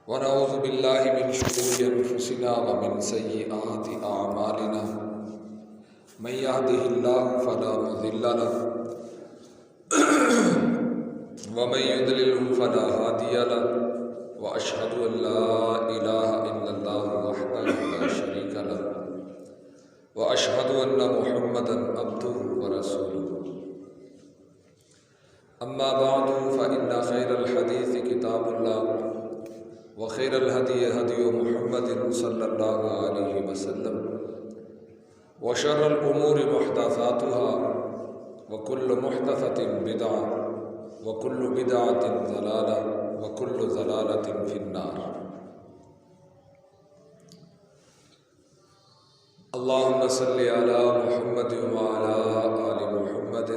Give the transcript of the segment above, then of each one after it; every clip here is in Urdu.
ونعوذ بالله من شرور أنفسنا ومن سيئات أعمالنا من يهده الله فلا مضل له ومن يضلل فلا هادي له وأشهد أن لا إله إلا الله وحده لا شريك له وأشهد أن محمدا عبده ورسوله أما بعد فإن خير الحديث كتاب الله وخير الهدي هدي محمد صلى الله عليه وسلم وشر الأمور محدثاتها وكل محدثة بدعة وكل بدعة ضلالة وكل ضلالة في النار. اللهم صل على محمد وعلى آل محمد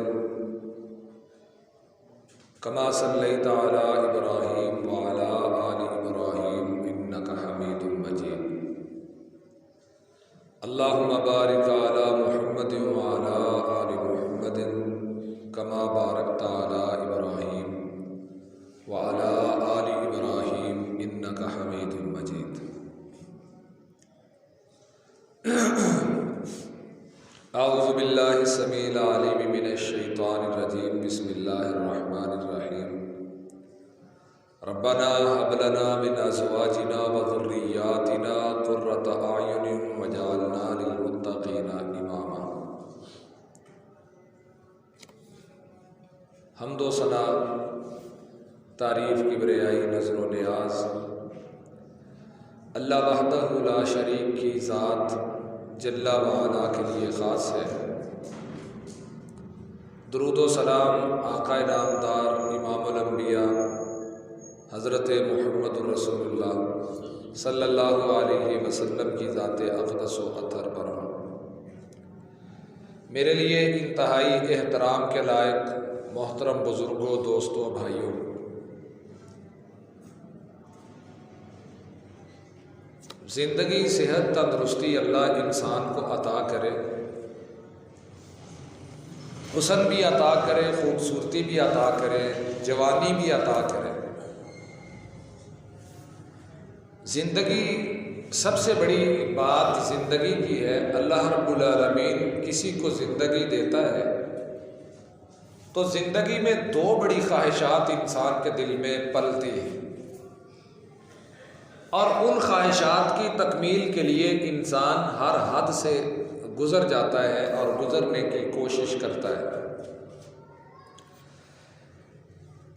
كما صليت على إبراهيم وعلى آل إبراهيم إنك حميد مجيد. اللهم بارك على محمد وعلى آل محمد كما باركت على إبراهيم وعلى آل إبراهيم إنك حميد مجيد. اعوذ باللہ السمیع العلیم من الشیطان الرجیم. بسم اللہ الرحمن الرحیم. ربنا هب لنا من ازواجنا وذریاتنا قرۃ اعین واجعلنا للمتقین اماما. حمد و ثنا، تعریف، کبریائی، نذر و نیاز اللہ وحدہ لا شریک کی ذات جل وعلا کے لیے خاص ہے. درود و سلام آقا نامدار امام الانبیاء حضرت محمد رسول اللہ صلی اللہ علیہ وسلم کی ذات اقدس و اطہر پر ہوں. میرے لیے انتہائی احترام کے لائق محترم بزرگوں، دوستوں، بھائیوں، زندگی، صحت، تندرستی اللہ انسان کو عطا کرے، حسن بھی عطا کرے، خوبصورتی بھی عطا کرے، جوانی بھی عطا کرے. زندگی، سب سے بڑی بات زندگی کی ہے. اللہ رب العالمین کسی کو زندگی دیتا ہے تو زندگی میں دو بڑی خواہشات انسان کے دل میں پلتی ہیں، اور ان خواہشات کی تکمیل کے لیے انسان ہر حد سے گزر جاتا ہے اور گزرنے کی کوشش کرتا ہے.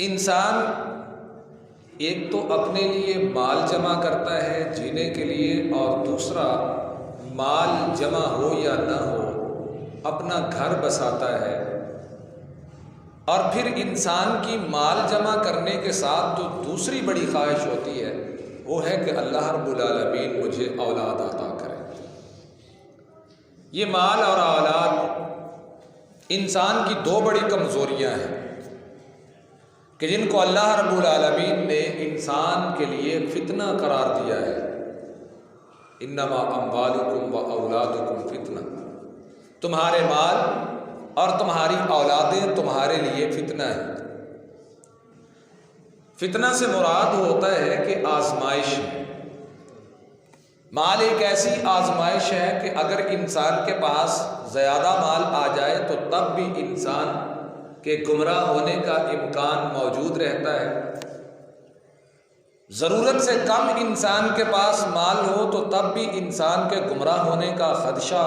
انسان ایک تو اپنے لیے مال جمع کرتا ہے جینے کے لیے، اور دوسرا مال جمع ہو یا نہ ہو اپنا گھر بساتا ہے. اور پھر انسان کی مال جمع کرنے کے ساتھ جو دوسری بڑی خواہش ہوتی ہے وہ ہے کہ اللہ رب العالمین مجھے اولاد عطا کرے. یہ مال اور اولاد انسان کی دو بڑی کمزوریاں ہیں کہ جن کو اللہ رب العالمین نے انسان کے لیے فتنہ قرار دیا ہے. انما اموالکم و اولادکم فتنہ، تمہارے مال اور تمہاری اولادیں تمہارے لیے فتنہ ہے. فتنہ سے مراد ہوتا ہے کہ آزمائش ہے. مال ایک ایسی آزمائش ہے کہ اگر انسان کے پاس زیادہ مال آ جائے تو تب بھی انسان کے گمراہ ہونے کا امکان موجود رہتا ہے. ضرورت سے کم انسان کے پاس مال ہو تو تب بھی انسان کے گمراہ ہونے کا خدشہ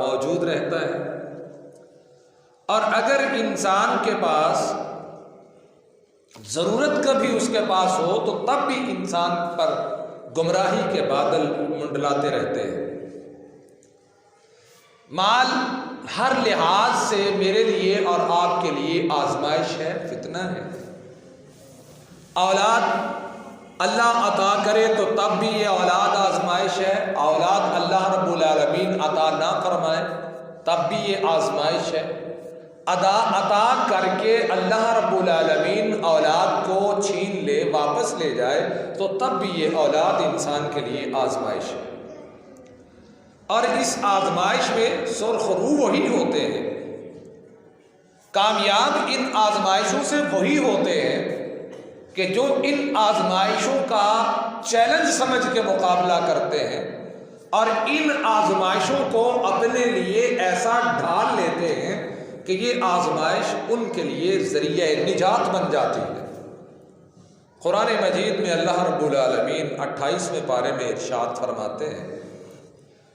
موجود رہتا ہے. اور اگر انسان کے پاس ضرورت کبھی اس کے پاس ہو تو تب بھی انسان پر گمراہی کے بادل منڈلاتے رہتے ہیں. مال ہر لحاظ سے میرے لیے اور آپ کے لیے آزمائش ہے، فتنہ ہے. اولاد اللہ عطا کرے تو تب بھی یہ اولاد آزمائش ہے. اولاد اللہ رب العالمین عطا نہ فرمائے تب بھی یہ آزمائش ہے. عطا کر کے اللہ رب العالمین اولاد کو چھین لے، واپس لے جائے تو تب بھی یہ اولاد انسان کے لیے آزمائش ہے. اور اس آزمائش میں سرخ رو وہی ہوتے ہیں، کامیاب ان آزمائشوں سے وہی ہوتے ہیں کہ جو ان آزمائشوں کا چیلنج سمجھ کے مقابلہ کرتے ہیں اور ان آزمائشوں کو اپنے لیے ایسا ڈھال لیتے ہیں کہ یہ آزمائش ان کے لیے ذریعہ نجات بن جاتی ہے۔ قرآن مجید میں اللہ رب العالمین 28ویں پارے میں ارشاد فرماتے ہیں،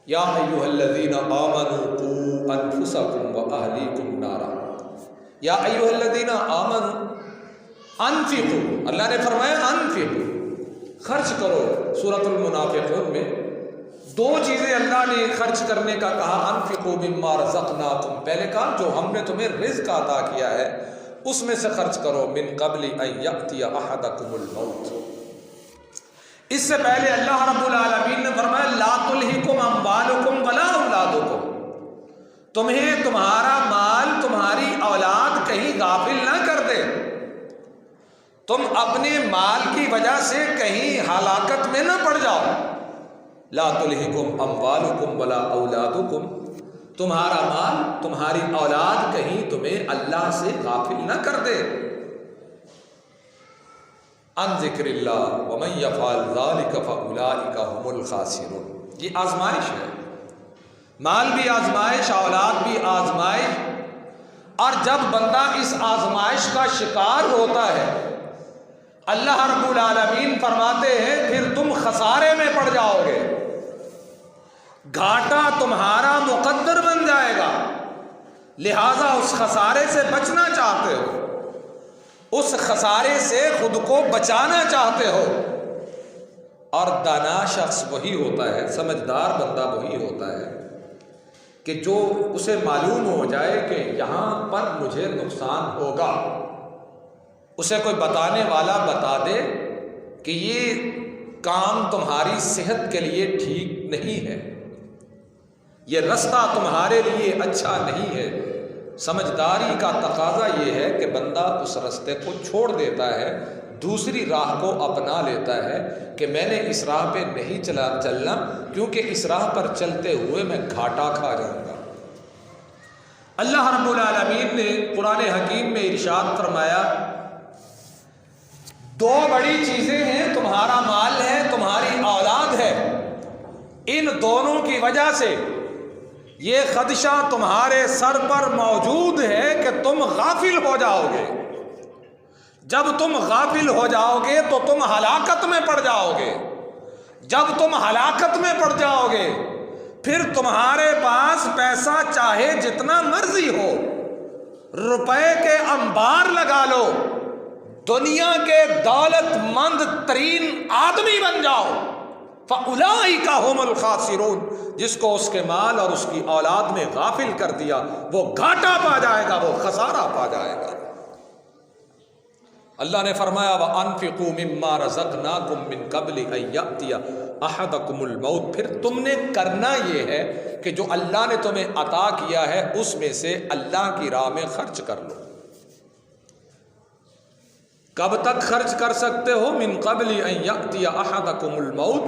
یا ایھا الذین آمنوا قوا انفسکم واہلیکم نارا، یا ایھا الذین آمنوا انفقوا، اللہ نے فرمایا انفقوا، خرچ کرو۔ سورۃ المنافقون میں دو چیزیں اللہ نے خرچ کرنے کا کہا، انفقوا مما رزقناکم، پہلے کہا جو ہم نے تمہیں رزق عطا کیا ہے اس میں سے خرچ کرو، من قبل ان یأتی احدکم الموت، اس سے پہلے اللہ رب العالمین نے فرمایا لا تلہکم اموالکم ولا اولادکم، تمہیں تمہارا مال تمہاری اولاد کہیں غافل نہ کر دے، تم اپنے مال کی وجہ سے کہیں ہلاکت میں نہ پڑ جاؤ۔ لا تلہکم اموالکم ولا اولادکم، تمہارا مال تمہاری اولاد کہیں تمہیں اللہ سے غافل نہ کر دے۔ عن ذکر اللہ ومن یفعل ذلک فاولئک هم الخاسرون، یہ آزمائش ہے، مال بھی آزمائش، اولاد بھی آزمائش، اور جب بندہ اس آزمائش کا شکار ہوتا ہے اللہ رب العالمین فرماتے ہیں پھر تم خسارے میں پڑ جاؤ گے، گھاٹا تمہارا مقدر بن جائے گا، لہذا اس خسارے سے بچنا چاہتے ہو، اس خسارے سے خود کو بچانا چاہتے ہو۔ اور دانا شخص وہی ہوتا ہے، سمجھدار بندہ وہی ہوتا ہے کہ جو اسے معلوم ہو جائے کہ یہاں پر مجھے نقصان ہوگا، اسے کوئی بتانے والا بتا دے کہ یہ کام تمہاری صحت کے لیے ٹھیک نہیں ہے، یہ رستہ تمہارے لیے اچھا نہیں ہے، سمجھداری کا تقاضا یہ ہے کہ بندہ اس رستے کو چھوڑ دیتا ہے، دوسری راہ کو اپنا لیتا ہے کہ میں نے اس راہ پہ نہیں چلنا کیونکہ اس راہ پر چلتے ہوئے میں گھاٹا کھا جاؤں گا۔ اللہ رب العالمین نے قرآن حکیم میں ارشاد فرمایا دو بڑی چیزیں ہیں، تمہارا مال ہے، تمہاری اولاد ہے، ان دونوں کی وجہ سے یہ خدشہ تمہارے سر پر موجود ہے کہ تم غافل ہو جاؤ گے، جب تم غافل ہو جاؤ گے تو تم ہلاکت میں پڑ جاؤ گے، جب تم ہلاکت میں پڑ جاؤ گے پھر تمہارے پاس پیسہ چاہے جتنا مرضی ہو، روپے کے انبار لگا لو، دنیا کے دولت مند ترین آدمی بن جاؤ، فَأُولَئِكَ هُمُ الْخَاسِرُونَ، جس کو اس کے مال اور اس کی اولاد میں غافل کر دیا وہ گھاٹا پا جائے گا، وہ خسارہ پا جائے گا۔ اللہ نے فرمایا وَأَنفِقُوا مِمَّا رَزَقْنَاكُم مِّن قَبْلِ أَن يَأْتِيَ أَحَدَكُمُ الْمَوْتُ، پھر تم نے کرنا یہ ہے کہ جو اللہ نے تمہیں عطا کیا ہے اس میں سے اللہ کی راہ میں خرچ کر لو۔ کب تک خرچ کر سکتے ہو؟ من قبل ان یأتی احدکم الموت،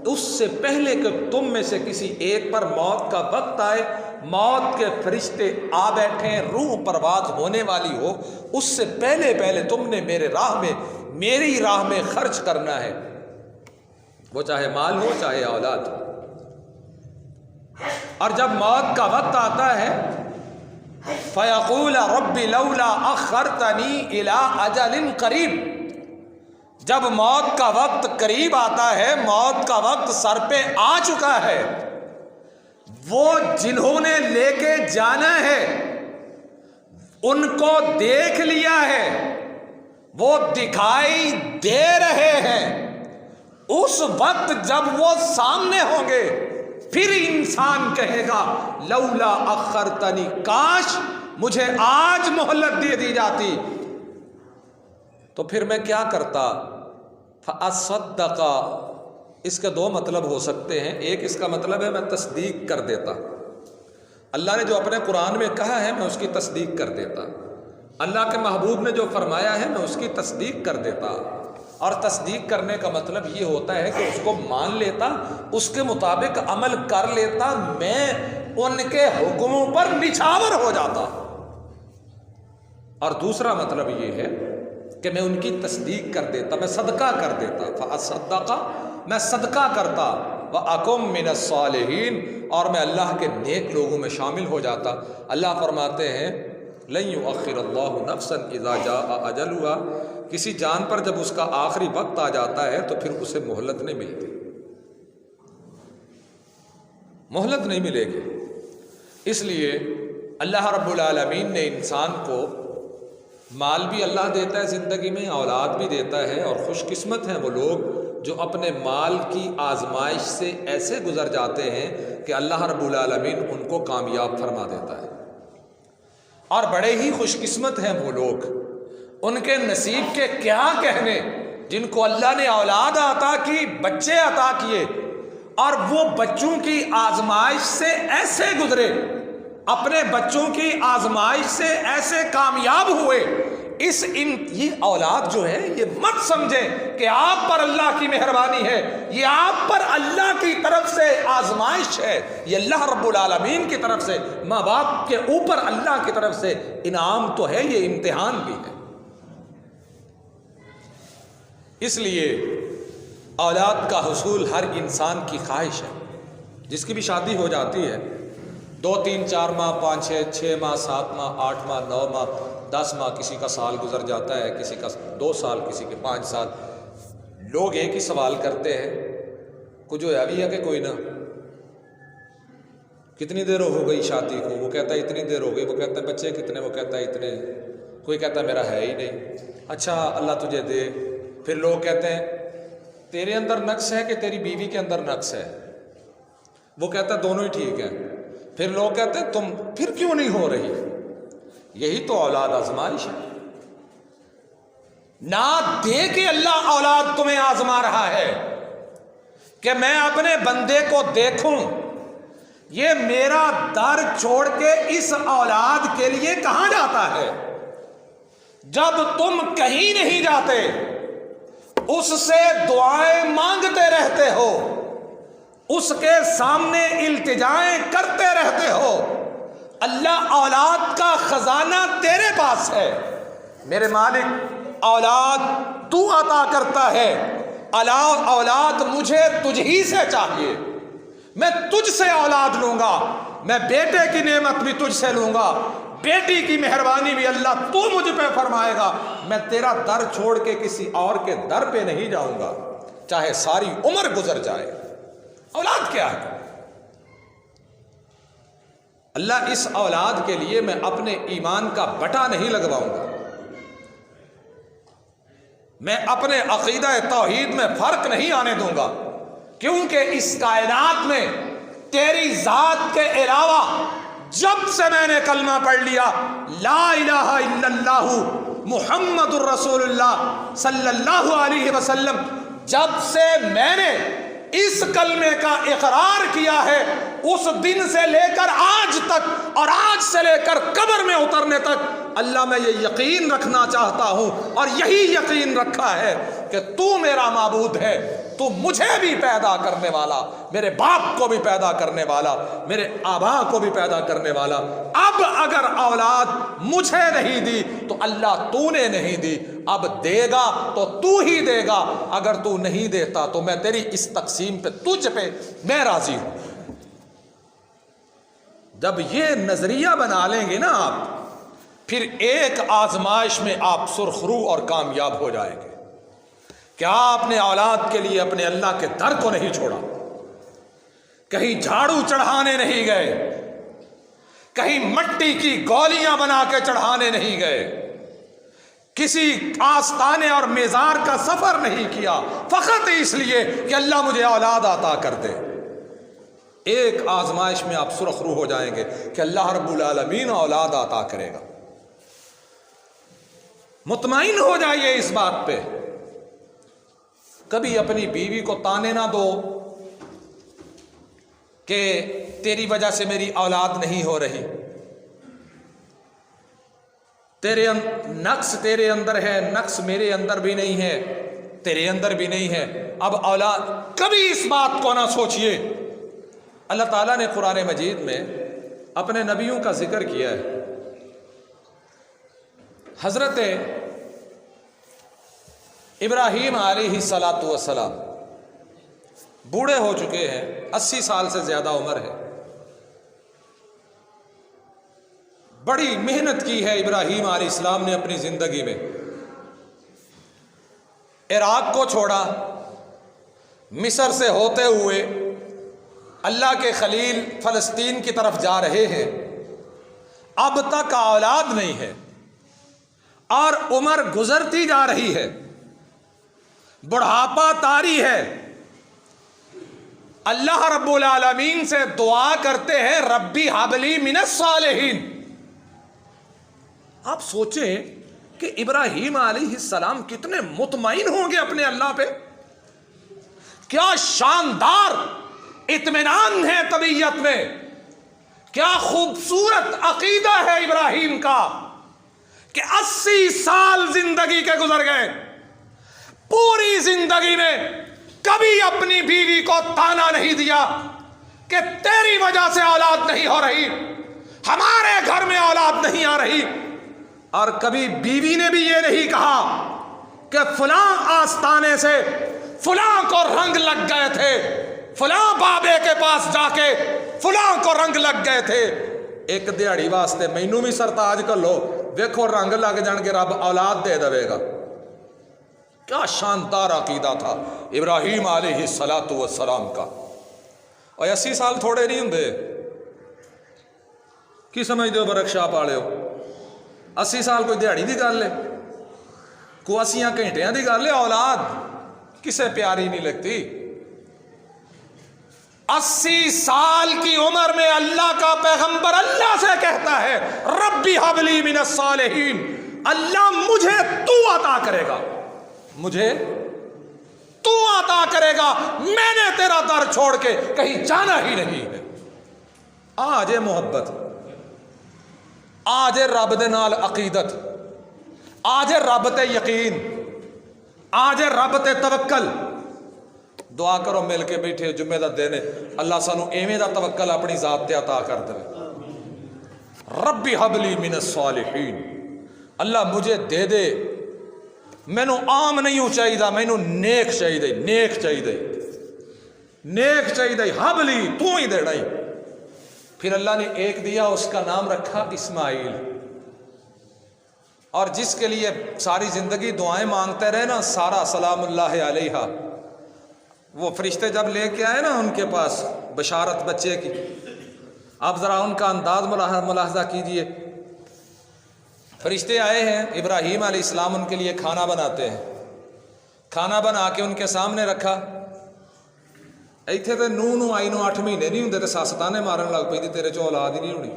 اس سے پہلے کہ تم میں سے کسی ایک پر موت کا وقت آئے، موت کے فرشتے آ بیٹھیں، روح پرواز ہونے والی ہو، اس سے پہلے تم نے میری راہ میں خرچ کرنا ہے، وہ چاہے مال ہو چاہے اولاد ہو۔ اور جب موت کا وقت آتا ہے فَيَقُولَ رَبِّ لَوْلَا أَخَّرْتَنِي إِلَىٰ أَجَلٍ قَرِيبٍ، جب موت کا وقت قریب آتا ہے، موت کا وقت سر پہ آ چکا ہے، وہ جنہوں نے لے کے جانا ہے ان کو دیکھ لیا ہے، وہ دکھائی دے رہے ہیں، اس وقت جب وہ سامنے ہوں گے پھر انسان کہے گا لولا اخرتنی، کاش مجھے آج مہلت دے دی جاتی تو پھر میں کیا کرتا، فاصدق، اس کے دو مطلب ہو سکتے ہیں، ایک اس کا مطلب ہے میں تصدیق کر دیتا، اللہ نے جو اپنے قرآن میں کہا ہے میں اس کی تصدیق کر دیتا، اللہ کے محبوب نے جو فرمایا ہے میں اس کی تصدیق کر دیتا، اور تصدیق کرنے کا مطلب یہ ہوتا ہے کہ اس کو مان لیتا، اس کے مطابق عمل کر لیتا، میں ان کے حکموں پر نچھاور ہو جاتا، اور دوسرا مطلب یہ ہے کہ میں ان کی تصدیق کر دیتا، میں صدقہ کر دیتا، فاصدق میں صدقہ کرتا، وَأَكُن مِّنَ الصَّالِحِينَ، اور میں اللہ کے نیک لوگوں میں شامل ہو جاتا۔ اللہ فرماتے ہیں لَن يُؤَخِّرَ اللَّهُ نَفْسًا إِذَا جَاءَ أَجَلُهَا، کسی جان پر جب اس کا آخری وقت آ جاتا ہے تو پھر اسے مہلت نہیں ملتی، مہلت نہیں ملے گی۔ اس لیے اللہ رب العالمین نے انسان کو مال بھی اللہ دیتا ہے زندگی میں، اولاد بھی دیتا ہے، اور خوش قسمت ہیں وہ لوگ جو اپنے مال کی آزمائش سے ایسے گزر جاتے ہیں کہ اللہ رب العالمین ان کو کامیاب فرما دیتا ہے۔ اور بڑے ہی خوش قسمت ہیں وہ لوگ، ان کے نصیب کے کیا کہنے، جن کو اللہ نے اولاد عطا کی، بچے عطا کیے، اور وہ بچوں کی آزمائش سے ایسے گزرے، اپنے بچوں کی آزمائش سے ایسے کامیاب ہوئے۔ یہ اولاد جو ہے یہ مت سمجھے کہ آپ پر اللہ کی مہربانی ہے، یہ آپ پر اللہ کی طرف سے آزمائش ہے، یہ اللہ رب العالمین کی طرف سے، ماں باپ کے اوپر اللہ کی طرف سے انعام تو ہے، یہ امتحان بھی ہے۔ اس لیے اولاد کا حصول ہر انسان کی خواہش ہے۔ جس کی بھی شادی ہو جاتی ہے، 2 3 4 ماہ، 5 6 ماہ، 7 ماہ، 8 ماہ، 9 ماہ، 10 ماہ، کسی کا سال گزر جاتا ہے، کسی کا 2 سال، کسی کے 5 سال، لوگ ایک ہی سوال کرتے ہیں، کچھ ہوا بھی ہے کہ کوئی نہ، کتنی دیر ہو گئی شادی کو، وہ کہتا ہے اتنی دیر ہو گئی، وہ کہتا ہے بچے کتنے، وہ کہتا ہے اتنے، کوئی کہتا ہے میرا ہے ہی نہیں، اچھا اللہ تجھے دے۔ پھر لوگ کہتے ہیں تیرے اندر نقص ہے کہ تیری بیوی کے اندر نقص ہے، وہ کہتا ہے دونوں ہی ٹھیک ہیں۔ پھر لوگ کہتے ہیں تم پھر کیوں نہیں ہو رہی؟ یہی تو اولاد آزمائش ہے، نہ دے کے اللہ اولاد تمہیں آزما رہا ہے کہ میں اپنے بندے کو دیکھوں، یہ میرا در چھوڑ کے اس اولاد کے لیے کہاں جاتا ہے؟ جب تم کہیں نہیں جاتے اس سے دعائیں مانگتے رہتے ہو، اس کے سامنے التجائیں کرتے رہتے ہو، اللہ اولاد کا خزانہ تیرے پاس ہے۔ میرے مالک اولاد تو عطا کرتا ہے، اولاد مجھے تجھ ہی سے چاہیے، میں تجھ سے اولاد لوں گا، میں بیٹے کی نعمت بھی تجھ سے لوں گا، بیٹی کی مہربانی بھی اللہ تو مجھ پہ فرمائے گا، میں تیرا در چھوڑ کے کسی اور کے در پہ نہیں جاؤں گا، چاہے ساری عمر گزر جائے۔ اولاد کیا ہے؟ اللہ اس اولاد کے لیے میں اپنے ایمان کا بٹا نہیں لگواؤں گا، میں اپنے عقیدہ توحید میں فرق نہیں آنے دوں گا، کیونکہ اس کائنات میں تیری ذات کے علاوہ جب سے میں نے کلمہ پڑھ لیا لا الہ الا اللہ محمد الرسول اللہ صلی اللہ علیہ وسلم، جب سے میں نے اس کلمے کا اقرار کیا ہے، اس دن سے لے کر آج تک اور آج سے لے کر قبر میں اترنے تک اللہ میں یہ یقین رکھنا چاہتا ہوں، اور یہی یقین رکھا ہے کہ تو میرا معبود ہے، تو مجھے بھی پیدا کرنے والا، میرے باپ کو بھی پیدا کرنے والا، میرے آبا کو بھی پیدا کرنے والا، اب اگر اولاد مجھے نہیں دی تو اللہ تو نے نہیں دی، اب دے گا تو تو ہی دے گا، اگر تو نہیں دیتا تو میں تیری اس تقسیم پہ تجھ پہ میں راضی ہوں۔ جب یہ نظریہ بنا لیں گے نا آپ، پھر ایک آزمائش میں آپ سرخرو اور کامیاب ہو جائیں گے۔ کیا آپ نے اولاد کے لیے اپنے اللہ کے در کو نہیں چھوڑا؟ کہیں جھاڑو چڑھانے نہیں گئے، کہیں مٹی کی گولیاں بنا کے چڑھانے نہیں گئے، کسی آستانے اور میزار کا سفر نہیں کیا، فقط اس لیے کہ اللہ مجھے اولاد عطا کر دے۔ ایک آزمائش میں آپ سرخرو ہو جائیں گے کہ اللہ رب العالمین اولاد عطا کرے گا۔ مطمئن ہو جائیے اس بات پہ، کبھی اپنی بیوی کو تانے نہ دو کہ تیری وجہ سے میری اولاد نہیں ہو رہی، تیرے نقص تیرے اندر ہے، نقص میرے اندر بھی نہیں ہے، تیرے اندر بھی نہیں ہے، اب اولاد، کبھی اس بات کو نہ سوچئے۔ اللہ تعالیٰ نے قرآن مجید میں اپنے نبیوں کا ذکر کیا ہے۔ حضرت ابراہیم علیہ الصلاۃ والسلام بوڑھے ہو چکے ہیں، 80 سال سے زیادہ عمر ہے. بڑی محنت کی ہے ابراہیم علیہ السلام نے اپنی زندگی میں. عراق کو چھوڑا، مصر سے ہوتے ہوئے اللہ کے خلیل فلسطین کی طرف جا رہے ہیں. اب تک اولاد نہیں ہے اور عمر گزرتی جا رہی ہے، بڑھاپا طاری ہے. اللہ رب العالمین سے دعا کرتے ہیں ربی ہب لی من الصالحین. آپ سوچیں کہ ابراہیم علیہ السلام کتنے مطمئن ہوں گے اپنے اللہ پہ. کیا شاندار اطمینان ہے طبیعت میں، کیا خوبصورت عقیدہ ہے ابراہیم کا کہ 80 سال زندگی کے گزر گئے، پوری زندگی میں کبھی اپنی بیوی کو تانا نہیں دیا کہ تیری وجہ سے اولاد نہیں ہو رہی، ہمارے گھر میں اولاد نہیں آ رہی. اور کبھی بیوی نے بھی یہ نہیں کہا کہ فلاں آستانے سے فلاں کو رنگ لگ گئے تھے، فلاں بابے کے پاس جا کے فلاں کو رنگ لگ گئے تھے، ایک دیہڑی واسطے مینوں بھی سرتاج کر لو، دیکھو رنگ لگ جان کے رب اولاد دے دے گا. کیا شاندار عقیدہ تھا ابراہیم علیہ السلام کا. اور 80 سال تھوڑے نہیں ہوں، کی سمجھتے ہو برکشاپ والے ہو؟ 80 سال کوئی دیہڑی دی گل ہے، کوئی 80 گھنٹیاں دی گل ہے. اولاد کسے پیاری نہیں لگتی. 80 سال کی عمر میں اللہ کا پیغمبر اللہ سے کہتا ہے ربی حب لی من الصالحین، اللہ مجھے تو عطا کرے گا، مجھے تو عطا کرے گا، میں نے تیرا در چھوڑ کے کہیں جانا ہی نہیں ہے. آج محبت، آج رب دے نال عقیدت، آج رب تے یقین، آج رب تے توکل. دعا کرو مل کے بیٹھے جمعے دا دن ہے، اللہ سانو ایویں دا توکل اپنی ذات تے عطا کر دے. ربی حب لی من الصالحین، اللہ مجھے دے دے، مینوں عام نہیں چاہیے، مینوں نیک چاہیے، نیک چاہیے، نیک چاہیے. حب لی، تو ہی دینا ہی. پھر اللہ نے ایک دیا، اس کا نام رکھا اسماعیل. اور جس کے لیے ساری زندگی دعائیں مانگتے رہے نا، سارا سلام اللہ علیہا، وہ فرشتے جب لے کے آئے نا ان کے پاس بشارت بچے کی، آپ ذرا ان کا انداز ملاحظہ کیجئے. فرشتے آئے ہیں، ابراہیم علیہ السلام ان کے لیے کھانا بناتے ہیں. کھانا بنا کے ان کے سامنے رکھا. ایتھے تے نو آئی 8 مہینے نہیں ہوندے تے سس تانے مارن لگ پئی تیرے چوں اولاد ہی نہیں ہونی،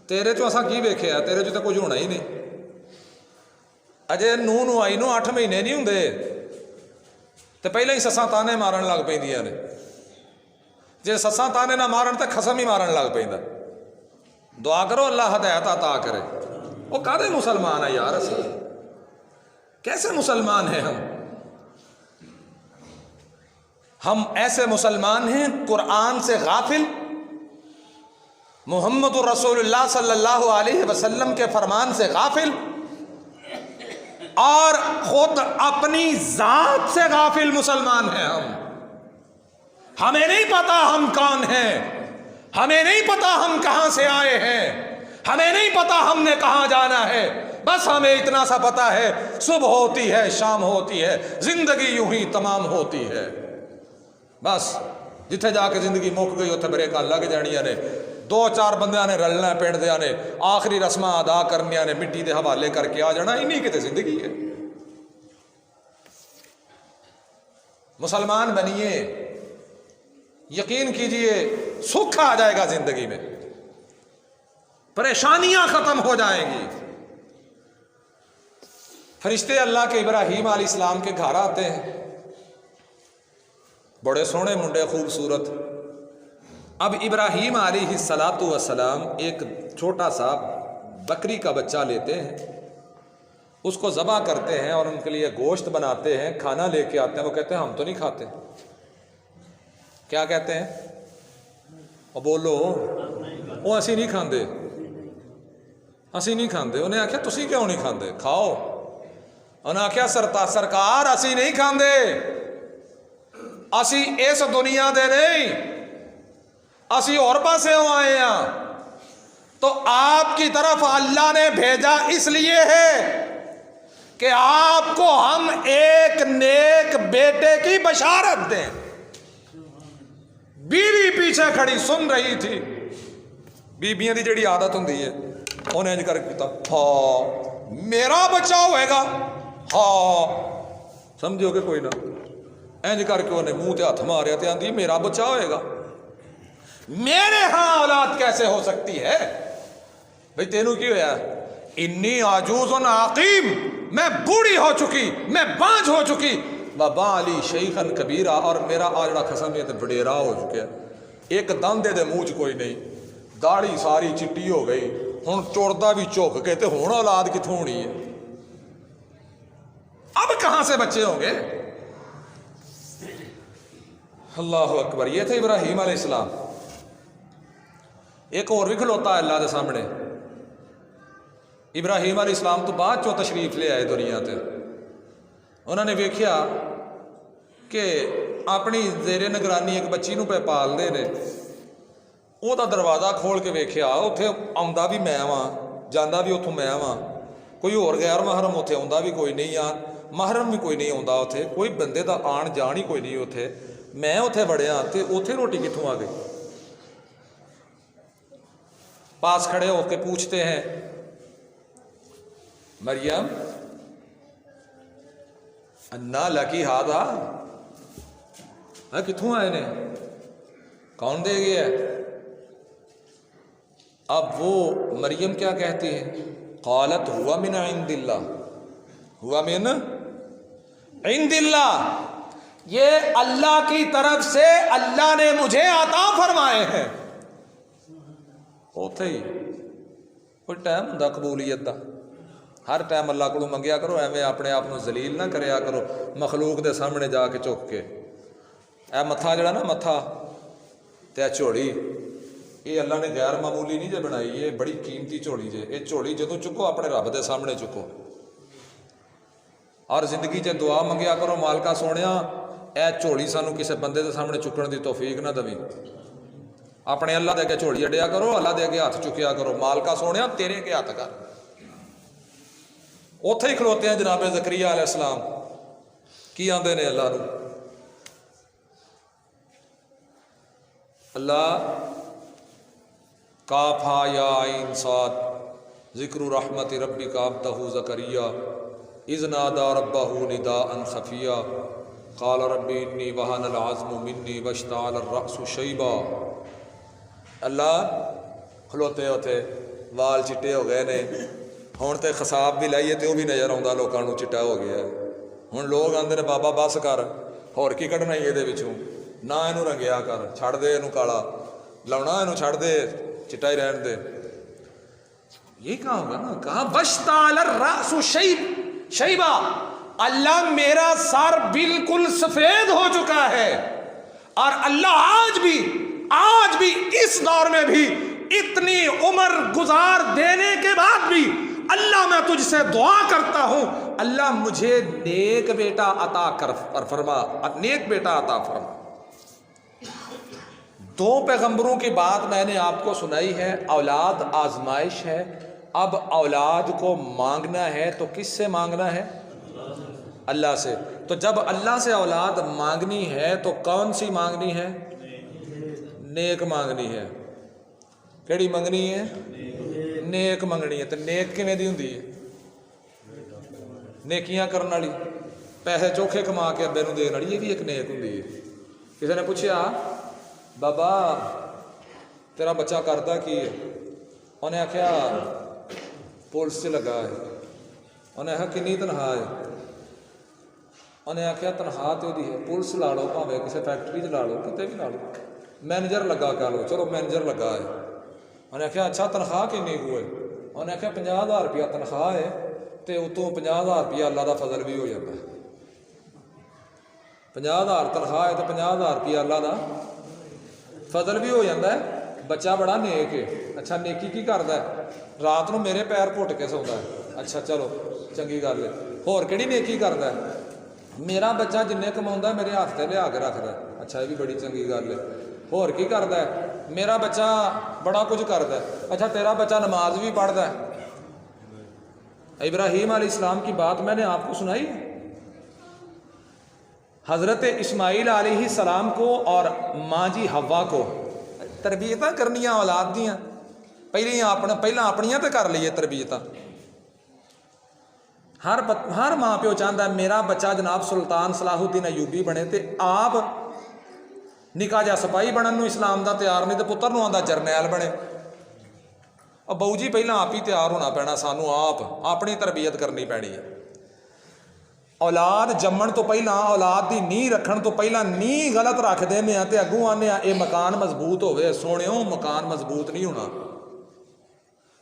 تیرے چوں اساں کی ویکھیا، تیرے چوں تے کچھ ہونا ہی نہیں. اجے نو آئی 8 مہینے نہیں ہوندے تے پہلے ہی سساں تانے مارن لگ پیندیاں نے. جے سساں تانے نہ مارن تے خصم ہی مارن لگ پیندا. دعا کرو اللہ ہدایت عطا کرے. وہ کادے مسلمان ہیں یار، اسی کیسے مسلمان ہیں ہم ایسے مسلمان ہیں قرآن سے غافل، محمد رسول اللہ صلی اللہ علیہ وسلم کے فرمان سے غافل، اور خود اپنی ذات سے غافل مسلمان ہیں ہمیں نہیں پتا ہم کون ہیں، ہمیں نہیں پتا ہم کہاں سے آئے ہیں، ہمیں نہیں پتا ہم نے کہاں جانا ہے. بس ہمیں اتنا سا پتا ہے صبح ہوتی ہے شام ہوتی ہے، زندگی یوں ہی تمام ہوتی ہے. بس جتھے جا کے زندگی مک گئی اتنے بریکاں لگ جانیاں نے، 2-4 بندیاں نے رلنا پنڈ دیاں نے، آخری رسماں ادا کرنیاں نے، مٹی دے حوالے کر کے آ جانا. انہی کتے زندگی ہے. مسلمان بنیے، یقین کیجئے سکھ آ جائے گا زندگی میں، پریشانیاں ختم ہو جائیں گی. فرشتے اللہ کے ابراہیم علیہ السلام کے گھر آتے ہیں، بڑے سونے منڈے خوبصورت. اب ابراہیم علیہ السلام ایک چھوٹا سا بکری کا بچہ لیتے ہیں، اس کو ذبح کرتے ہیں اور ان کے لیے گوشت بناتے ہیں، کھانا لے کے آتے ہیں. وہ کہتے ہیں ہم تو نہیں کھاتے. کیا کہتے ہیں؟ اور بولو، وہ اسی نہیں کھاندے، اسی نہیں کھاندے. انہیں آخیا تسی کیوں نہیں کھاندے؟ کھاؤ. انہیں آخیا سرکار اسی نہیں کھاندے. اسی اس دنیا دے نہیں، اسی اور پاسے آئے ہیں۔ تو آپ کی طرف اللہ نے بھیجا اس لیے ہے کہ آپ کو ہم ایک نیک بیٹے کی بشارت دیں۔ بیوی پیچھے کھڑی سن رہی تھی، بیبیاں دی جڑی عادت ہوندی ہے انہیں انج کر کے کہتا ہاں میرا بچہ ہوئے گا، ہاں سمجھو کہ کوئی نہ، انج کر کے انہیں منہ تے ہاتھ ماریا تے آندی میرا بچہ ہوئے گا، میرے ہاں اولاد کیسے ہو سکتی ہے؟ بھئی تینوں کی ہویا؟ انی عجوز عقیم، میں بوڑھی ہو چکی، میں بانجھ ہو چکی، بابا علی شیخن کبیرہ، اور میرا آجڑا خسم یہ تے بڑیرا ہو چکے، ایک دن دے موچ کوئی نہیں، داڑھی ساری چٹی ہو گئی، ہن چوڑدا بھی چوک کے تے ہن اولاد کتھوں ہونی ہے؟ اب کہاں سے بچے ہوں گے؟ اللہ اکبر۔ یہ تھے ابراہیم علیہ السلام۔ ایک اور بھی کھلوتا ہے اللہ دے سامنے۔ ابراہیم علیہ السلام تو بعد چو تشریف لے آئے دنیا تے، انہوں نے ویکھیا کہ اپنی زیر نگرانی ایک بچی نو پہ پال دے نے، وہ دا دروازہ کھول کے ویکھیا اتھے آندا بھی میں واں جاندا بھی اتھوں میں واں، کوئی اور غیر محرم اتھے آندا بھی کوئی نہیں، محرم بھی کوئی نہیں آندا اتھے، کوئی بندے دا آن جان ہی کوئی نہیں اتھے، میں اتھے بڑھیا تے اتھے روٹی کتھوں آ گئی؟ پاس کھڑے ہو کے پوچھتے ہیں مریم انا لکی ہادا، کتھوں آئے نے، کون دے گیا؟ اب وہ مریم کیا کہتی ہے؟ قالت ہوا من عند اللہ، ہوا من عند اللہ، یہ اللہ کی طرف سے اللہ نے مجھے عطا فرمائے ہیں۔ اوتھے ہی کوئی ٹائم ہوندا قبولیت دا، ہر ٹائم اللہ کو منگیا کرو، ایویں اپنے آپ ذلیل نہ کریا کرو مخلوق دے سامنے جا کے چک کے۔ اے متھا جڑا نا متھا تے جھوڑی، یہ اللہ نے غیر معمولی نہیں جے بنائی، یہ بڑی قیمتی جھوڑی جے، یہ جھوڑی جدوں چکو اپنے رب دے سامنے چکو، اور زندگی چ دعا منگیا کرو مالکا سونیا اے جھوڑی سانو کسے بندے دے سامنے چکن دی توفیق نہ دوی، اپنے اللہ دے کے جھوڑی اڈیا کرو، اللہ دے کے ہاتھ چکیا کرو، مالکا سونیا تیرے کے ہاتھ کر۔ اوتھے ہی کھلوتے ہیں جناب زکریا علیہ السلام، کی آندے نے اللہ نو؟ اللہ کاف ہا یا عین صاد ذکر رحمت ربک عبدہ زکریا اذ نادى ربہ نداء خفیا قال رب انی وہن العظم منی واشتعل الرأس شیبا۔ اللہ کھلوتے ہوتے وال چٹے ہو گئے نے، ہن تے خصاب بھی لائیے تے وہ بھی نظر آਉਂدا لوکاں نوں چٹا ہو گیا ہے، ہن لوگ آندے نے بابا بس کر، ہور کی کڈنا ہی یہ وچوں، نہ اینوں رنگیا کر، چھڑ دے اینوں کالا، لاؤنا اینوں چھڑ دے، چٹا ہی رہن دے۔ یہ کہاں ہوگا نا، کہا واشتعل الرأس شیبا، اللہ میرا سر بالکل سفید ہو چکا ہے، اور اللہ آج بھی اس دور میں بھی اتنی عمر گزار دینے کے بعد بھی اللہ میں تجھ سے دعا کرتا ہوں اللہ مجھے نیک بیٹا عطا کر فرما، نیک بیٹا عطا فرما۔ دو پیغمبروں کی بات میں نے آپ کو سنائی ہے، اولاد آزمائش ہے، اب اولاد کو مانگنا ہے تو کس سے مانگنا ہے؟ اللہ سے۔ تو جب اللہ سے اولاد مانگنی ہے تو کون سی مانگنی ہے؟ نیک مانگنی ہے۔ کیڑی منگنی ہے؟ نیک منگنی ہے۔ تو نیک کیویں دی ہوندی ہے؟ نیکیاں کرن والی، پیسے چوکھے کما کے ابے نوں دین والی، یہ بھی ایک نیک ہوندی ہے۔ کسی نے پوچھا بابا تیرا بچہ کرتا کی ہے؟ انہیں آخیا پولیس سے لگا ہے۔ انہیں آخیا کنی تنخواہ ہے؟ انہیں آخیا تنخواہ تو دی ہے، پولیس لا لو، بھاوے کسی فیکٹری لا لو، کتے بھی لا لو، مینیجر لگا کہہ لو، چلو مینیجر لگا ہے۔ انہیں آخیا اچھا تنخواہ کنی ہوئے؟ انہیں آخیا 50,000 روپیہ تنخواہ ہے، تے اتوں 50,000 روپیہ اللہ دا فضل بھی ہو جاتا ہے۔ 50,000 تنخواہ ہے تو 50,000 روپیہ اللہ دا فضل بھی ہو جاتا ہے۔ بچہ بڑا نیک ہے۔ اچھا نیکی کی کرتا ہے؟ رات نو میرے پیر گھٹ کے سوندا ہے۔ اچھا چلو چنگی گل ہے۔ ہور کہڑی نیکی کرتا ہے؟ میرا بچہ جننے کماؤندا میرے ہاتھ تے لیا کے رکھدا ہے، اچھا یہ بھی بڑی چنگی گل ہے، ہور کی کردا ہے؟ میرا بچہ بڑا کچھ کردا ہے، اچھا تیرا بچہ نماز بھی پڑھدا ہے۔ ابراہیم علیہ السلام کی بات میں نے آپ کو سنائی، حضرت اسماعیل علیہ السلام کو اور ماں جی حوا کو تربیتاں کرنیاں اولاد دیاں، پہلا اپنیاں تے کر لئیے تربیتاں۔ ہر ماں پیو چاہتا ہے میرا بچہ جناب سلطان صلاح الدین ایوبی بنے تے آپ نکا جا سپاہی بنن نو اسلام دا تیار نہیں تے پتر نو آندا جرنیل بنے۔ اور بہو جی پہلا آپ ہی تیار ہونا پینا، سانو آپ اپنی تربیت کرنی پینی ہے۔ اولاد جمن تو پہلا، اولاد دی نیہ رکھن تو پہلا نیہ غلط رکھ دینے تے اگوں آنے اے مکان مضبوط ہوئے، سونےوں مکان مضبوط نہیں ہونا۔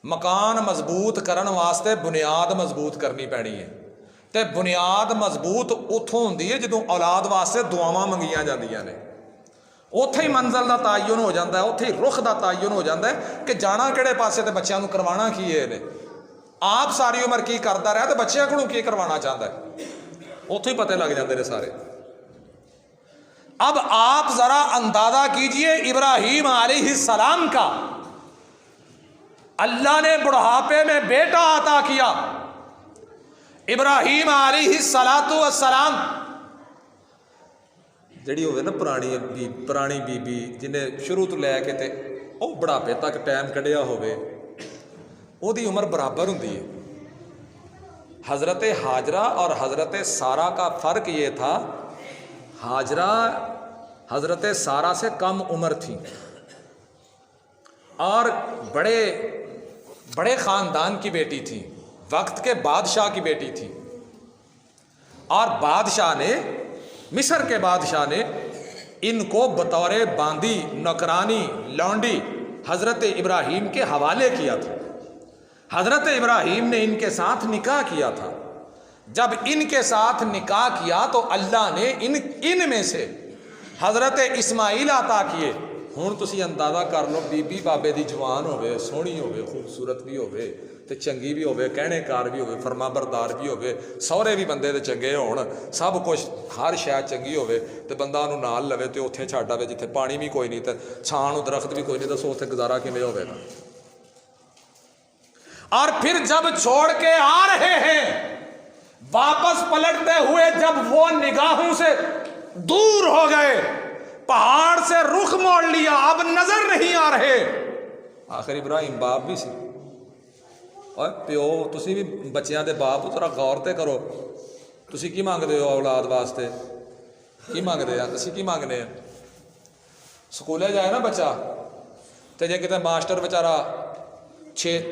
مکان مضبوط کرن واسطے بنیاد مضبوط کرنی پینی ہے، تے بنیاد مضبوط اتھوں ہوندی ہے جدوں اولاد واسطے دعاواں منگیاں جاندیاں نے، اوتھے ہی منزل دا تعین ہو جاتا ہے، اوتھے ہی رخ دا تعین ہو جاتا ہے کہ جانا کہڑے پاسے تے بچیاں نو کروانا کی ہے نے۔ آپ ساری عمر کی کرتا رہا تے بچیاں کولوں کی کروانا چاہتا ہے، اوتھے ہی پتہ لگ جاندے نے سارے۔ اب آپ ذرا اندازہ کیجئے ابراہیم علیہ السلام کا، اللہ نے بڑھاپے میں بیٹا عطا کیا۔ ابراہیم علیہ السلام جڑی ہوئے نا پرانی بی بی جنہیں شروع تو لے کے تے او بڑھاپے تک ٹائم کڈیا ہوئے، او دی عمر برابر ہوندی ہے۔ حضرت ہاجرہ اور حضرت سارہ کا فرق یہ تھا، ہاجرہ حضرت سارہ سے کم عمر تھی اور بڑے خاندان کی بیٹی تھی، وقت کے بادشاہ کی بیٹی تھی، اور بادشاہ نے، مصر کے بادشاہ نے ان کو بطور باندی، نوکرانی، لونڈی حضرت ابراہیم کے حوالے کیا تھا۔ حضرت ابراہیم نے ان کے ساتھ نکاح کیا تھا۔ جب ان کے ساتھ نکاح کیا تو اللہ نے ان میں سے حضرت اسماعیل عطا کیے۔ ہوں تسی اندازہ کر لو، بی بی بابے دی جوان ہوئے، سونی ہوئے، خوبصورت بھی ہوئے تے چنگی بھی ہوئے، کہنے کار بھی ہوئے، فرما بردار بھی ہوئے، سہرے بھی بندے دے چنگے ہون، سب کچھ ہر شے چنگی ہوئے تے بندہ انہوں نال لوے تے اوتھے چھڈ آوے جتھے پانی بھی کوئی نہیں تے چھان درخت بھی کوئی نہیں، دسو اوتھے گزارا کیویں ہوے گا؟ اور پھر جب چھوڑ کے آ رہے ہیں، واپس پلٹتے ہوئے جب وہ نگاہوں سے دور ہو گئے، پہاڑ سے رخ موڑ لیا، اب نظر نہیں آ رہے۔ آخر ابراہیم باپ بھی سی، اور پیو تسی بھی بچیاں دے باپ ذرا غور تے کرو، تسی کی مانگدے ہو اولاد واسطے؟ کی مانگدے ہیں؟ اسی کی مانگنے ہیں؟ سکولے جائے نا بچہ تے جے کتے ماسٹر بیچارہ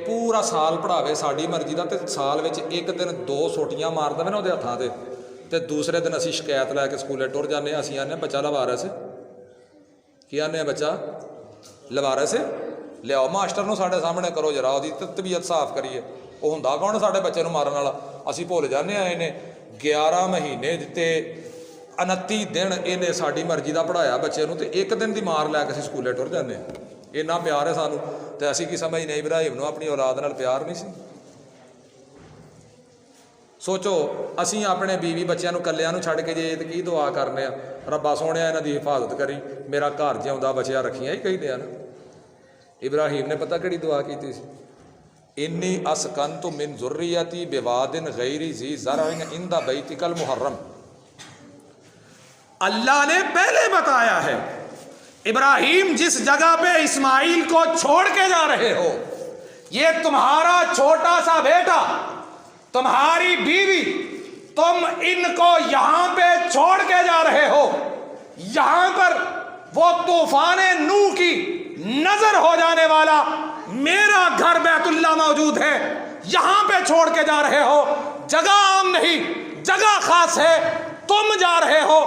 پورا سال پڑھاوے ساڈی مرضی دا تے سال وچ ایک دن 2 سوٹیاں مار دے نا اودے ہتھاں تے دوسرے دن اسی شکایت لے کے سکولے ٹر جانے، اسی آنے بچہ لوارس ہے۔ کی آنے بچہ لوارس ہے؟ لیاؤ ماسٹر نو ساڈے سامنے کرو ذرا، اودی طبیعت صاف کریے۔ وہ ہوندا کون ساڈے بچے نو مارن والا؟ اسی بھول جانے آئے نے 11 مہینے دتے 29 دن انہیں ساڈی مرضی دا پڑھایا بچے نو تے ایک دن دی مار لے کے اسی سکولے ٹر جانے۔ اینا پیار ہے سانو تے اسی کی سمجھنے ابراہیم نو اپنی اولاد نال پیار نہیں سی؟ سوچو اسی اپنے بیوی بچیاں نو کلیاں نو چھڈ کے جے تے کی دعا کرنے آ، ربا سونے انہاں دی حفاظت کری، میرا گھر جیوندا بچیا رکھیاں ہی کہی دے نا۔ ابراہیم نے پتہ کہڑی دعا کیتی سی؟ انی اسکنت من ذریتی بواد غیر ذی زرع عند بیتک المحرم۔ اللہ نے پہلے بتایا ہے ابراہیم جس جگہ پہ اسماعیل کو چھوڑ کے جا رہے ہو، یہ تمہارا چھوٹا سا بیٹا، تمہاری بیوی، تم ان کو یہاں پہ چھوڑ کے جا رہے ہو، یہاں پر وہ طوفان نوح کی نظر ہو جانے والا میرا گھر بیت اللہ موجود ہے، یہاں پہ چھوڑ کے جا رہے ہو، جگہ عام نہیں، جگہ خاص ہے، تم جا رہے ہو،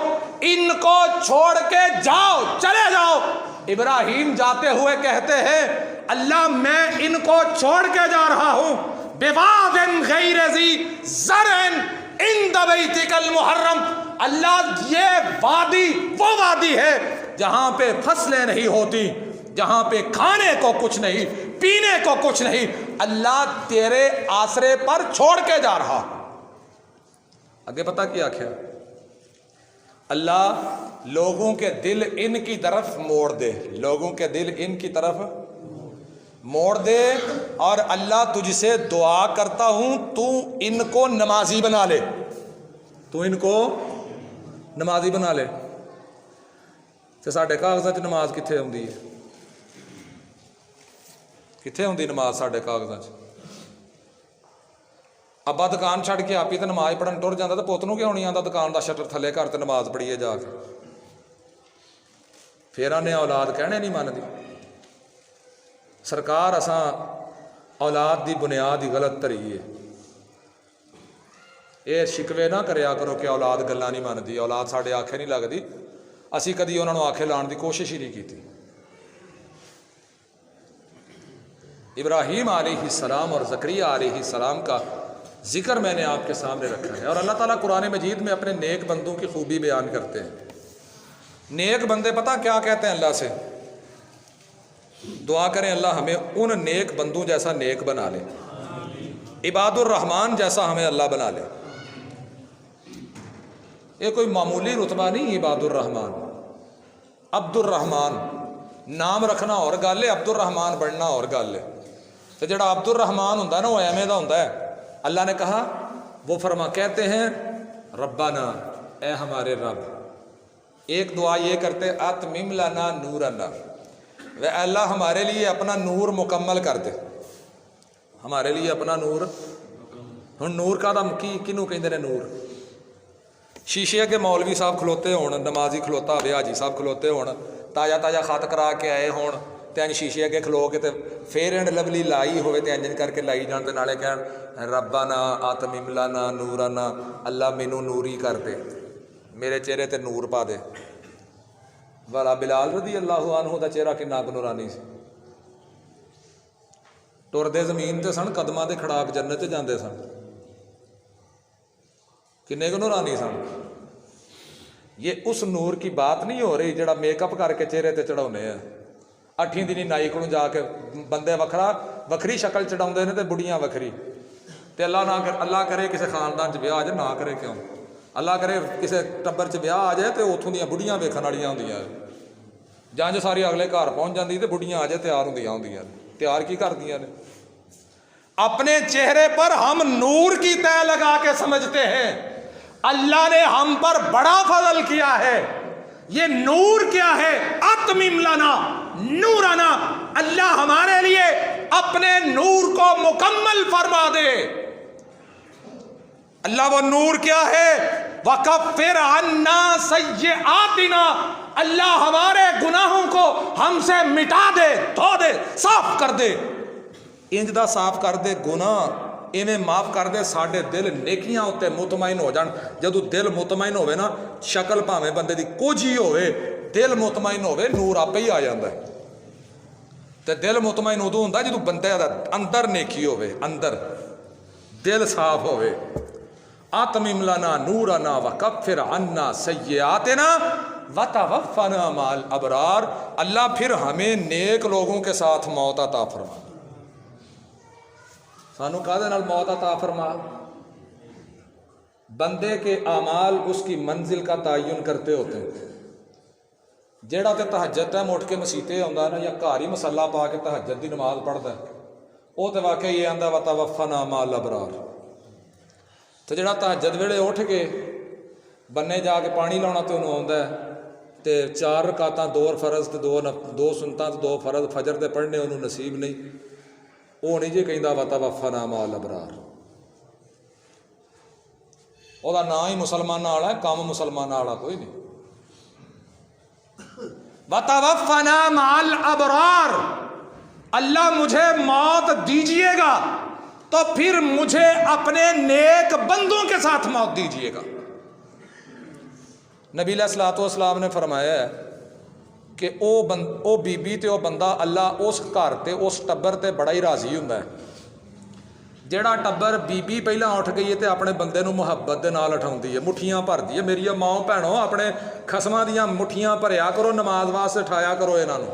ان کو چھوڑ کے جاؤ، چلے جاؤ۔ ابراہیم جاتے ہوئے کہتے ہیں اللہ میں ان کو چھوڑ کے جا رہا ہوں، بواد غیر ذی زرع عند بیتک المحرم، اللہ یہ وادی وہ وادی ہے جہاں پہ فصلیں نہیں ہوتی، جہاں پہ کھانے کو کچھ نہیں، پینے کو کچھ نہیں، اللہ تیرے آسرے پر چھوڑ کے جا رہا۔ آگے پتہ کیا آکھیا؟ اللہ لوگوں کے دل ان کی طرف موڑ دے، لوگوں کے دل ان کی طرف موڑ دے، اور اللہ تجھ سے دعا کرتا ہوں تو ان کو نمازی بنا لے، تو ان کو نمازی بنا لے۔ تو ساڈے کاغذات چ نماز کتنے آتی ہے؟ کتنے آتی نماز ساڈے کاغذات چ؟ ابا دکان چھڑ کے آپ ہی تو نماز پڑھن ٹر جاتا، تو پوت نوں کیوں نہیں آتا دکان کا شٹر تھلے کر تے نماز پڑھیے جا کے؟ پھر آنے اولاد کہنے نہیں مانتی۔ سرکار اساں اولاد دی بنیاد ہی غلط دھری ہے۔ یہ شکوے نہ کریا کرو کہ اولاد گلاں نہیں مانتی، اولاد ساڈے آکھے نہیں لگتی، اسی کدی انہاں نوں آکھے لان دی کوشش ہی نہیں کیتی۔ ابراہیم علیہ السلام اور زکریا علیہ السلام کا ذکر میں نے آپ کے سامنے رکھا ہے، اور اللہ تعالیٰ قرآن مجید میں اپنے نیک بندوں کی خوبی بیان کرتے ہیں۔ نیک بندے پتہ کیا کہتے ہیں اللہ سے؟ دعا کریں اللہ ہمیں ان نیک بندوں جیسا نیک بنا لے، عباد الرحمن جیسا ہمیں اللہ بنا لے۔ یہ کوئی معمولی رتبہ نہیں عباد الرحمن۔ عبد الرحمن نام رکھنا اور گل ہے، عبد الرحمن بننا اور گل ہے۔ تو جڑا عبد الرحمن ہوندا نا وہ ایویں دا ہوندا ہے۔ اللہ نے کہا، وہ کہتے ہیں ربنا، اے ہمارے رب۔ ایک دعا یہ کرتے اتمم لنا نورنا، اے اللہ ہمارے لیے اپنا نور مکمل کر دے، ہمارے لیے اپنا نور۔ ہن نور کا دم کی کنوں کہندے نے نور؟ شیشے کے مولوی صاحب کھلوتے ہون، نمازی کھلوتا ہوئے، حاجی صاحب کھلوتے ہون، تازہ تازہ خط کرا کے آئے ہون، تے انج شیشے اگے کھلو کے تے فیر اینڈ لولی لائی ہوئے تے انجن کر کے لائی جان تے نالے کہن ربنا اتمم لنا نورنا، اللہ مینوں نوری کر دے، میرے چہرے تے نور پا دے۔ والا بلال رضی اللہ عنہ دا چہرہ کنا نورانی سی، ٹردے زمین تے سن، قدماں دے کھڑاک جنت تے جاندے سن، کنے کو نورانی سن۔ یہ اس نور کی بات نہیں ہو رہی جڑا میک اپ کر کے چہرے تے چڑھاؤنے ہیں۔ 8 دن نائی کو جا کے بندے وکھری شکل چڑھاؤندے نے تے بڑیاں وکھری، تے اللہ کرے کسی خاندان چ بیاہ آ جائے، نہ کرے کیوں، اللہ کرے کسی ٹبر چ بیاہ آ جائے تے اتھوں دیاں بڑیاں ویکھن والیاں ہوندیاں، جنج ساری اگلے گھر پہنچ جاندی تے بڑیاں آ جائے تیار ہوندیاں، تیار کی کردیاں نے؟ اپنے چہرے پر ہم نور کی طے لگا کے سمجھتے ہیں، اللہ نے ہم پر بڑا فضل کیا ہے۔ یہ نور کیا ہے؟ اتمم لنا نورنا، اللہ ہمارے لیے اپنے نور کو مکمل فرما دے۔ اللہ وہ نور کیا ہے؟ وَكَفِّرْ عَنَّا سَيِّئَاتِنَا، اللہ ہمارے گناہوں کو ہم سے مٹا دے، دھو دے، صاف کر دے۔ انج دا صاف کر دے گناہ، ایویں معاف کر دے ساڈے دل نیکیاں اتے مطمئن ہو جان۔ جدوں دل مطمئن ہوئے نا، شکل بھاویں بندے دی کچھ ہی ہوئے، دل مطمئن ہوئے، نور آپ ہی آ جاندہ ہے۔ تے دل مطمئن ادوں ہوندا جدوں بندے دا اندر نیکی ہوئے، اندر دل صاف ہوئے۔ اتمم لنا نورنا وکفر عنا سیئاتنا وتوفنا مع الابرار، اللہ پھر ہمیں نیک لوگوں کے ساتھ موت عطا فرما۔ سانو کہدے نال موت عطا فرما؟ بندے کے اعمال اس کی منزل کا تعین کرتے ہوتے ہیں۔ جیڑا تے تہجد ٹائم اٹھ کے مسیتے آندا ہے نا، یا گھر ہی مسلح پا کے تہجد دی نماز پڑھدا ہے، وہ تے واقعی یہ آندا وتوفنا مع الابرار۔ تو جڑا تہجد ویلے اٹھ کے بننے جا کے پانی لاؤنا تے انہوں آندا ہے، تے 4 رکعتاں 2 فرض تے 2 سنتاں تے 2 فرض فجر دے پڑھنے انہوں نصیب نہیں، وہ نہیں جی کہندا وتوفنا مع الابرار۔ وہ دا نام ہی مسلماناں والا ہے، کام مسلماناں والا کوئی نہیں۔ وتوفنا مع الابرار، اللہ مجھے موت دیجیے گا تو پھر مجھے اپنے نیک بندوں کے ساتھ موت دیجیے گا۔ نبی علیہ الصلوۃ والسلام نے فرمایا ہے کہ او بی بی تے او بندہ اللہ اس گھر تے اس ٹبر تے بڑا ہی راضی ہوندا ہے جیڑا ٹبر بی بی پہلاں اٹھ گئی ہے تے اپنے بندے نو محبت دے نال اٹھاؤندی ہے، مٹھیاں بھردی ہے۔ میری ماں بھینوں اپنے خسماں دیاں مٹھیاں بھریا کرو، نماز واسطے اٹھایا کرو انہاں نو۔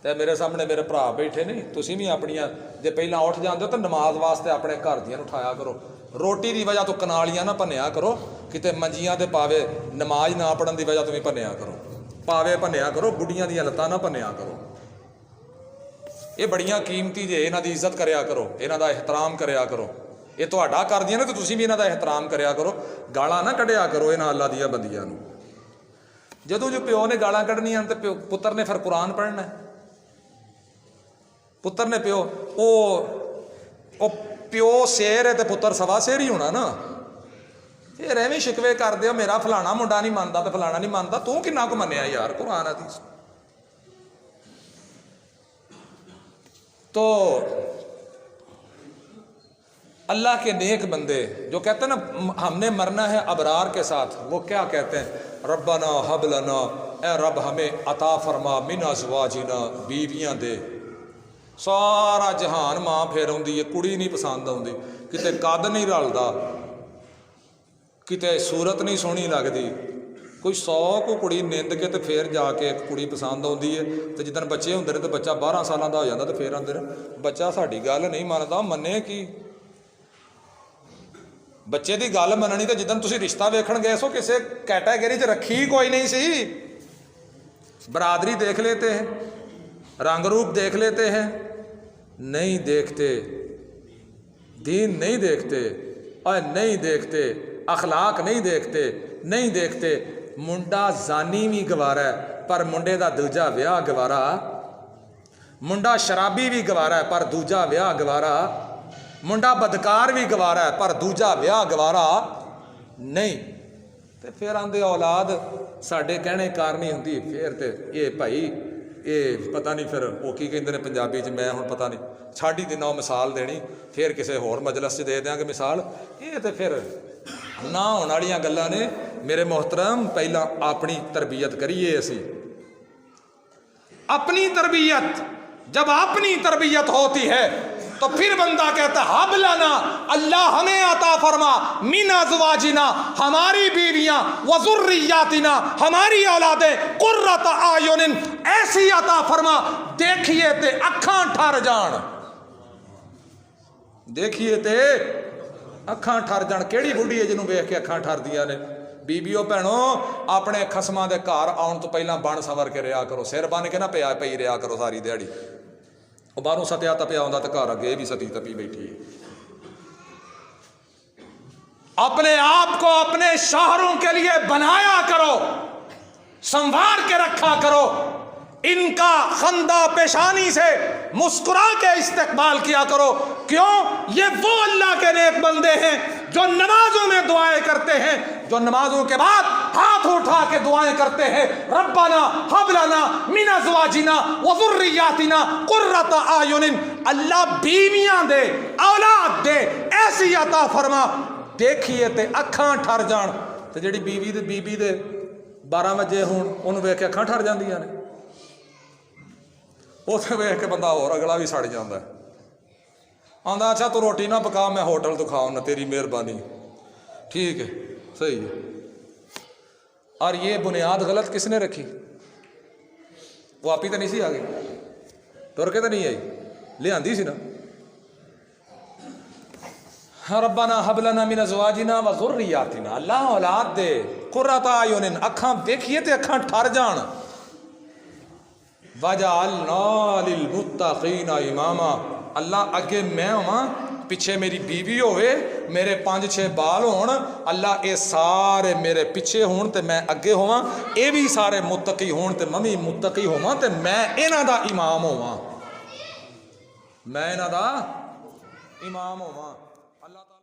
تے میرے سامنے میرے بھرا بیٹھے نہیں، تسی بھی اپنیاں جے پہلاں اٹھ جاندے ہو تو نماز واسطے اپنے گھر دیاں نو اٹھایا کرو۔ روٹی دی وجہ تو کنالیاں نہ بنیا کرو ਕਿਤੇ ਮੰਜੀਆਂ ਤੇ ਪਾਵੇ ਨਮਾਜ਼ ਨਾ ਪੜਨ ਦੀ ਵਜ੍ਹਾ ਤੋਂ ਵੀ ਭੰਨਿਆ ਕਰੋ, ਪਾਵੇ ਭੰਨਿਆ ਕਰੋ, ਬੁੱਢੀਆਂ ਦੀਆਂ ਲੱਤਾਂ ਨਾ ਭੰਨਿਆ ਕਰੋ। ਇਹ ਬੜੀਆਂ ਕੀਮਤੀ ਜੇ, ਇਹਨਾਂ ਦੀ ਇੱਜ਼ਤ ਕਰਿਆ ਕਰੋ, ਇਹਨਾਂ ਦਾ ਇਹਤਰਾਮ ਕਰਿਆ ਕਰੋ। ਇਹ ਤੁਹਾਡਾ ਕਰਦੀਆਂ ਨੇ ਤੇ ਤੁਸੀਂ ਵੀ ਇਹਨਾਂ ਦਾ ਇਹਤਰਾਮ ਕਰਿਆ ਕਰੋ। ਗਾਲਾਂ ਨਾ ਕੱਢਿਆ ਕਰੋ ਇਹਨਾਂ ਅੱਲਾ ਦੀਆਂ ਬੰਦੀਆਂ ਨੂੰ। ਜਦੋਂ ਜੋ ਪਿਓ ਨੇ ਗਾਲਾਂ ਕੱਢਣੀਆਂ ਤੇ ਪੁੱਤਰ ਨੇ ਫਿਰ ਕੁਰਾਨ ਪੜ੍ਹਨਾ। ਪੁੱਤਰ ਨੇ ਪਿਓ ਉਹ ਪਿਓ ਸ਼ੇਰ ਹੈ ਤੇ ਪੁੱਤਰ ਸਵਾ ਸ਼ੇਰ ਹੀ ਹੋਣਾ ਨਾ। ਫਿਰ ਐਵੇਂ ਸ਼ਿਕਵੇ ਕਰਦੇ ਹੋ ਮੇਰਾ ਫਲਾਣਾ ਮੁੰਡਾ ਨਹੀਂ ਮੰਨਦਾ ਤੇ ਫਲਾਣਾ ਨਹੀਂ ਮੰਨਦਾ। ਤੂੰ ਕਿੰਨਾ ਕੁ ਮੰਨਿਆ ਯਾਰ ਕੁਰਾਨ ਹਦੀਸ। تو اللہ کے نیک بندے جو کہتے ہیں نا ہم نے مرنا ہے ابرار کے ساتھ، وہ کیا کہتے ہیں ربنا ہب لنا، اے رب ہمیں عطا فرما من ازواجنا، بیویاں دے۔ سارا جہان ماں پھر آتی ہے، کڑی نہیں پسند آتی، کتے قد نہیں رلتا، کتے صورت نہیں سونی لگتی، کوئی 100 کو کڑی نند کے تو پھر جا کے ایک کڑی پسند آتی ہے۔ تو جدن بچے ہوندے نے تو بچہ 12 سالوں کا ہو جاتا تو پھر آتے بچہ ساری گل نہیں منتا، منے کی بچے دی گل مننی۔ تو جدن تسی رشتہ ویکھن گئے سو کسے کیٹیگری چ رکھی کوئی نہیں سی، برادری دیکھ لیتے ہیں، رنگ روپ دیکھ لیتے ہیں، نہیں دیکھتے دین، نہیں دیکھتے اور نہیں دیکھتے اخلاق، نہیں دیکھتے نہیں دیکھتے۔ منڈا زانی بھی گوارا ہے پر منڈے دا دوجا ویاہ گوارا، منڈا شرابی بھی گوارا ہے پر دوجا ویاہ گوارا، منڈا بدکار بھی گوارا ہے پر دوجا ویاہ گوارا نہیں۔ تو پھر آندے اولاد ساڈے کہنے کار نہیں ہوندی، پھر تے یہ بھائی یہ پتہ نہیں پھر وہ کی کہندے نے پنجابی چ، میں ہن پتہ نہیں چھڈ ہی دینا مثال دینی، پھر کسے ہور مجلس چ دے دیاں گے مثال۔ یہ تے پھر نہ ہونے والیاں گلاں نے۔ میرے محترم پہلا اپنی تربیت کریے، اسی اپنی تربیت، جب اپنی تربیت ہوتی ہے تو پھر بندہ کہتا ہے ہب لنا، اللہ ہمیں عطا فرما من ازواجنا، ہماری بیویاں، وذریاتنا، ہماری اولادیں، قرۃ اعین، ایسی عطا فرما دیکھیے تے اکھاں ٹھر جان، دیکھیے تے اکھاں ٹھر جان۔ کیڑی بڈھی ہے جنوں ویکھ کے اکھاں ٹھردیاں نے؟ بیبیو بھینوں اپنے خسماں دے گھر آن تو پہلاں بن سور کے رہا کرو، سر بن کے نہ پیا پئی رہا کرو ساری دیہڑی۔ وہ باہروں ستیا تپیا ہوندا تے گھر اگے بھی ستی تپی بیٹھی ہے۔ اپنے آپ کو اپنے شوہروں کے لیے بنایا کرو، سنوار کے رکھا کرو، ان کا خندہ پیشانی سے مسکرا کے استقبال کیا کرو۔ کیوں؟ یہ وہ اللہ کے نیک بندے ہیں جو نمازوں میں دعائیں کرتے ہیں، جو نمازوں کے بعد ہاتھ اٹھا کے دعائیں کرتے ہیں ربنا ہب لنا من ازواجنا وذریاتنا قرۃ اعین۔ اللہ بیویاں دے، اولاد دے، ایسی عطا فرما دیکھیے تے اکھاں ٹھر جان۔ تے جڑی بیوی دے 12 وجے ہون انہوں ویکھ کے اکھاں ٹھر جاندیاں نے، اسے ویکھ کے بندہ اور اگلا بھی سڑ جاندا ہے، آندا اچھا تو روٹی نہ پکا، میں ہوٹل تو کھاؤں نہ، تیری مہربانی، ٹھیک ہے صحیح ہے۔ اور یہ بنیاد غلط کس نے رکھی؟ وہ آپ ہی تو نہیں سی آگے، ٹر کے تو نہیں آئی، لے آندی سی نا۔ ربنا ہب لنا من ازواجنا وذریاتنا، اللہ اولاد دے، قرۃ اعین، اکھاں دیکھیے تے اکھاں ٹھر جان۔ وَجَعَلْنَا لِلْمُتَّقِينَ إِمَامًا، اللہ اگے میں ہواں، پیچھے میری بیوی ہوئے، میرے 5-6 بال ہون، اللہ اے سارے میرے پیچھے ہون تے میں اگے ہواں، اے بھی سارے متقی ہون تے ممی متقی ہواں تے میں انہاں دا امام ہواں، میں انہاں دا امام ہواں۔ اللہ تعالیٰ